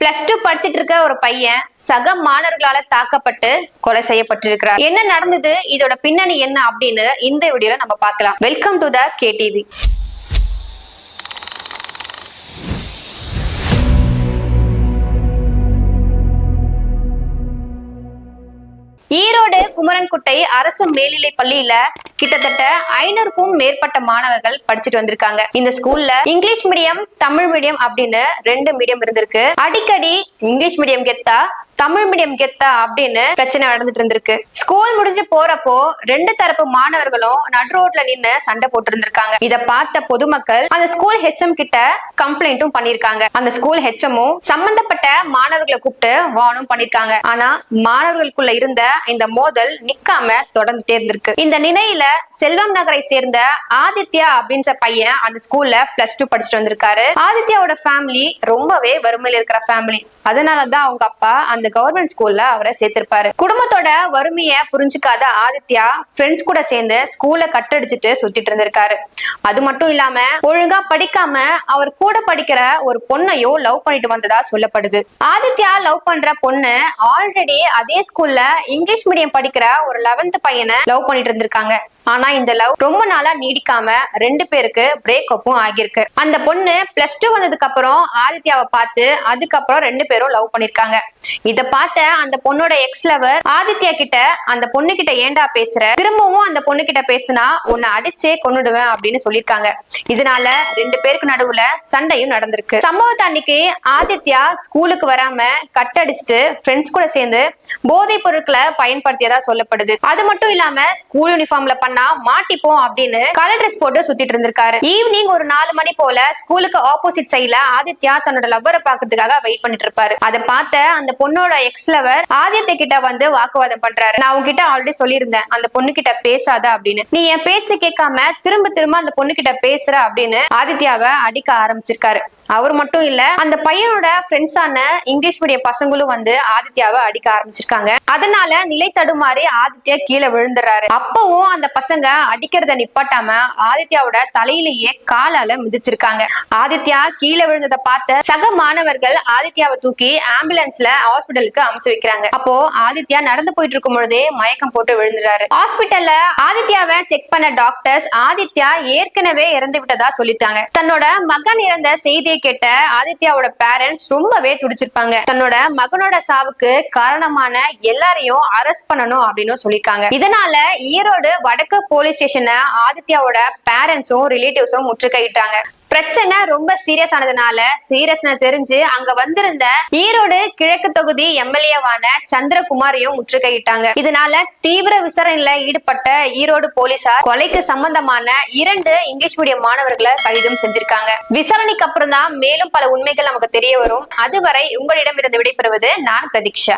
+2 படிச்சிட்டு இருக்க ஒரு பையன் சக மாணவர்களால தாக்கப்பட்டு கொலை செய்யப்பட்டிருக்கிறார். என்ன நடந்தது, இதோட பின்னணி என்ன அப்படின்னு இந்த வீடியோல நம்ம பார்க்கலாம். Welcome to the KTV. Erode Kumarankuttai அரசு மேல்நிலை பள்ளியில கிட்டத்தட்ட 500க்கும் மேற்பட்ட மாணவர்கள் படிச்சுட்டு வந்திருக்காங்க. இந்த ஸ்கூல்ல இங்கிலீஷ் மீடியம், தமிழ் மீடியம் அப்படின்னு 2 மீடியம் இருந்திருக்கு. அடிக்கடி இங்கிலீஷ் மீடியம் கெத்தா, தமிழ் மீடியம் கெத்தா அப்படின்னு பிரச்சனை நடந்துட்டு இருந்திருக்கு. ஸ்கூல் முடிஞ்சு போறப்போ 2 தரப்பு மாணவர்களும் நடு ரோட்ல நின்னு சண்டை போட்டு இருந்திருக்காங்க. இத பார்த்த பொதுமக்கள் அந்த ஸ்கூல் HM கிட்ட கம்ப்ளைண்ட்டும் பண்ணிருக்காங்க. அந்த ஸ்கூல் HMமும் சம்பந்தப்பட்ட மாணவர்களை கூப்பிட்டு வார்னும் பண்ணிருக்காங்க. ஆனா மாணவர்களுக்குள்ள இருந்த இந்த மோதல் நிக்காம தொடர்ந்துட்டே இருந்திருக்கு. இந்த நிலையில செல்வம் நகரை சேர்ந்த ஆதித்யா அப்படின்ற பையன் அந்த ஸ்கூல்ல +2 படிச்சுட்டு வந்திருக்காரு. ஆதித்யாவோட ஃபேமிலி ரொம்பவே வறுமையில இருக்கிற ஃபேமிலி. அதனாலதான் அவங்க அப்பா அந்த கவர்மெண்ட் ஸ்கூல்ல அவரை சேர்த்திருப்பாரு. குடும்பத்தோட வறுமைய புரிஞ்சுக்காத ஆதித்யா ஃப்ரெண்ட்ஸ் கூட சேர்ந்து ஸ்கூல்ல கட்டடிச்சுட்டு சுத்திட்டு இருந்திருக்காரு. அது மட்டும் இல்லாம ஒழுங்கா படிக்காம அவர் கூட படிக்கிற ஒரு பொண்ணையோ லவ் பண்ணிட்டு வந்ததா சொல்லப்படுது. ஆதித்யா லவ் பண்ற பொண்ணு ஆல்ரெடி அதே ஸ்கூல்ல இங்கிலீஷ் மீடியம் படிக்கிற ஒரு 11th பையனை லவ் பண்ணிட்டு இருந்திருக்காங்க. ஆனா இந்த லவ் ரொம்ப நாளா நீடிக்காம 2 பேருக்கு பிரேக் அப்பும் ஆகியிருக்கு. அந்த பொண்ணு +2 வந்ததுக்கு அப்புறம் ஆதித்யாவை பார்த்து அதுக்கப்புறம் 2 பேரும் லவ் பண்ணிருக்காங்க. இத பார்த்த அந்த பொண்ணோட எக்ஸ் லவர் ஆதித்யா கிட்ட, அந்த பொண்ணு கிட்ட ஏண்டா பேசுற, திரும்பவும் அந்த பொண்ணு கிட்ட பேசினா உன்னை அடிச்சே கொன்னுடுவேன் அப்படின்னு சொல்லிருக்காங்க. இதனால 2 பேருக்கு நடுவுல சண்டையும் நடந்திருக்கு. சம்பவத்தை அன்னைக்கு ஆதித்யா ஸ்கூலுக்கு வராம கட்டடிச்சுட்டு ஃப்ரெண்ட்ஸ் கூட சேர்ந்து போதைப் பொருட்களை பயன்படுத்தியதா சொல்லப்படுது. அது மட்டும் இல்லாம ஸ்கூல் யூனிஃபார்ம்ல பண்ணா மாட்டிப்போம் அப்படின்னு கலர் ட்ரெஸ் போட்டு சுத்திட்டு இருந்திருக்காரு. ஈவினிங் ஒரு 4 மணி போல ஸ்கூலுக்கு ஆப்போசிட் சைட்ல ஆதித்யா தன்னோட லவ்வரை பாக்குறதுக்காக வெயிட் பண்ணிட்டு இருப்பாரு. அதை பார்த்த அந்த பொண்ணோட எக்ஸ் லவர் ஆதித்யா கிட்ட வந்து வாக்குவாதம் பண்றாரு. நான் உங்ககிட்ட ஆல்ரெடி சொல்லியிருந்தேன் அந்த பொண்ணு கிட்ட பேசாத அப்படின்னு, நீ என் பேச்சு கேட்காம திரும்ப அந்த பொண்ணு கிட்ட பேசுற அப்படின்னு ஆதித்யாவை அடிக்க ஆரம்பிச்சிருக்காரு. அவர் மட்டும் இல்ல, அந்த பையனோட ஃப்ரெண்ட்ஸான இங்கிலீஷ் மீடியம் பசங்களும் வந்து ஆதித்யாவை அடிக்க ஆரம்பிச்சிருக்காங்க. அதனால நிலை தடுமாறி ஆதித்யா கீழே விழுந்துறாரு. அப்பவும் அந்த பசங்க அடிக்கிறத நிப்பாட்டாம ஆதித்யாவோட தலையிலேயே காலால மிதிச்சிருக்காங்க. ஆதித்யா கீழே விழுந்ததை பார்த்த சக மாணவர்கள் ஆதித்யாவை தூக்கி ஆம்புலன்ஸ்ல ஹாஸ்பிட்டலுக்கு அனுப்பிச்சு வைக்கிறாங்க. அப்போ ஆதித்யா நடந்து போயிட்டு இருக்கும் பொழுதே மயக்கம் போட்டு விழுந்துறாரு. ஹாஸ்பிட்டல்ல ஆதித்யாவை செக் பண்ண டாக்டர்ஸ் ஆதித்யா ஏற்கனவே இறந்து விட்டதா சொல்லிட்டாங்க. தன்னோட மகன் இறந்த செய்தியை கேட்ட ஆதித்யாவோட பேரண்ட்ஸ் ரொம்பவே துடிச்சிருப்பாங்க. தன்னோட மகனோட சாவுக்கு காரணமான எல்லாரையும் அரெஸ்ட் பண்ணணும் அப்படின்னு சொல்லிருக்காங்க. இதனால ஈரோடு வடக்கு போலீஸ் ஸ்டேஷனை ஆதித்யாவோட பேரண்ட்ஸும் ரிலேட்டிவ்ஸும் முற்றுகையிட்டாங்க. பிரச்சனை ரொம்ப சீரியஸ் ஆனதுனால சீரியஸ்னு தெரிஞ்சு அங்க வந்திருந்த ஈரோடு கிழக்கு தொகுதி MLAவான சந்திரகுமாரையும் முற்றுகையிட்டாங்க. இதனால தீவிர விசாரணையில ஈடுபட்ட ஈரோடு போலீசார் கொலைக்கு சம்பந்தமான 2 இங்கிலீஷ் மீடியம் மாணவர்களை கைதும் செஞ்சிருக்காங்க. விசாரணைக்கு அப்புறம் தான் மேலும் பல உண்மைகள் நமக்கு தெரிய வரும். அதுவரை உங்களிடம் இருந்து விடைபெறுவது நான் பிரதீக்ஷா.